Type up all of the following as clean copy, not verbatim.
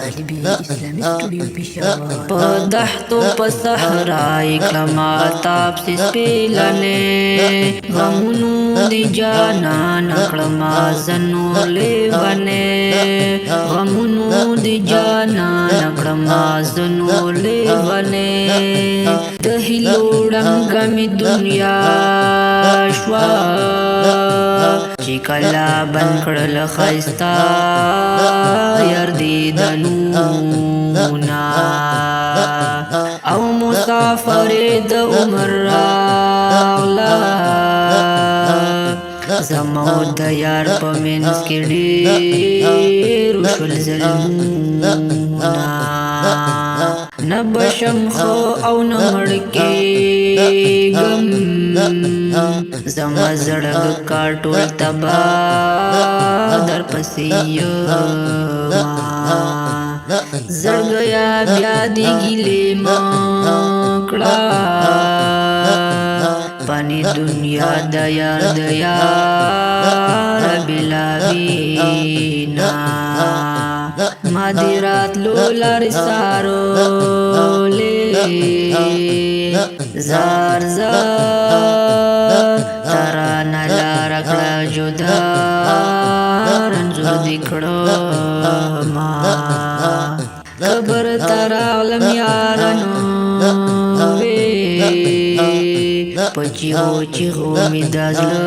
طالبي اسلامي سټوډیو پېښور په دښتو په صحرای کلمه تاب سپېلنې غمونو د جانان کړما زنو لیونې غمونو د جانان کړما زنو لیونې د هیلو ړنګ مې دنیا شوا چې کله بند کړل ښایسته یار دیدنونه او مسافر د عمر راغله زما د یار په منځ کې ډېر شول ظلمونه نه بشم خو او نه مړ کېږم زما زړه کار ټول تباه درپسې یمه زړګیا بیا دې ګیلې مه کړه پنې دنیا د یار بېلابېله ما دې راتلو لارې څارلې زار زار ترانه لاره کړه جدا رنځور دې کړمه قبر ته راغلم یارانو په چیغو چیغو مې دا زړه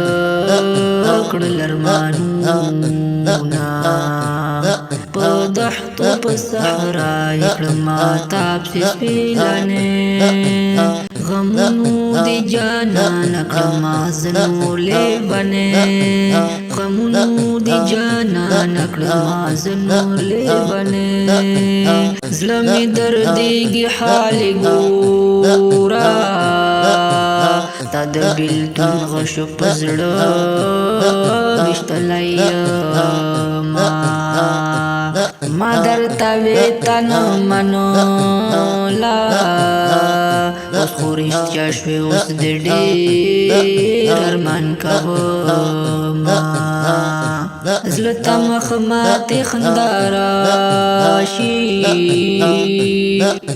کړل ارمانونه په دښتو په صحرای کړما تاب سپېلنې غمونو د جانان کړما زنو لیونې غمونو د جانان کړما زنو لیونې زړه مې دردېږي حال ګوره تا د بېلتون غشو په زړه ویشتلی یمه ما درته ویته نه منله اوس خو رښتیا شوې اوس د ډېر ارمان کومه زړه ته مخ ماتې خندا راشي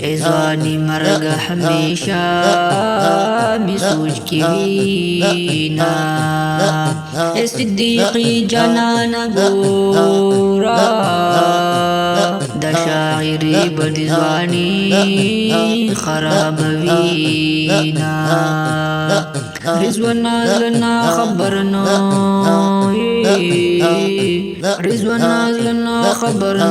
ای ځواني مرګ همیشه مې سوچ کې وینه ای صدیقي جانانه ګوره د شاعري به د ځواني خرابوینه رضوانه زړه نه خبر نه رضوانه زړه نه خبر نه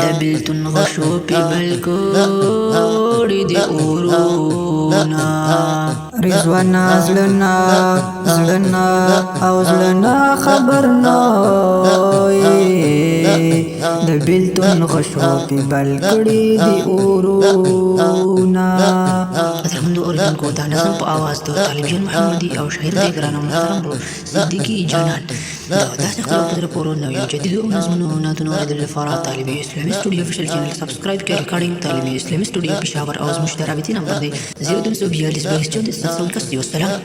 د بېلتون غشو پې بل کړي د اورونه رضوانه زړه نه او زړه نه خبر نه د بېلتون غشو پې بل کړي د اورونه محترم اوریدونکو دا نظم په اواز د طالب جان محمدي او شاعر دی ګران او محترم ورور صدیقي جانان د داسې خبرو په راپورو نویو جدیدو نظمونو نعتونو اورېدلو لپاره طالبي اسلامي سټوډیو افیشل چینل سبسکرایب کړئ ریکارډینګ طالبي اسلامي سټوډیو پېښور او زموږ د رابطې نمبر دی 0242 22 14 والسلام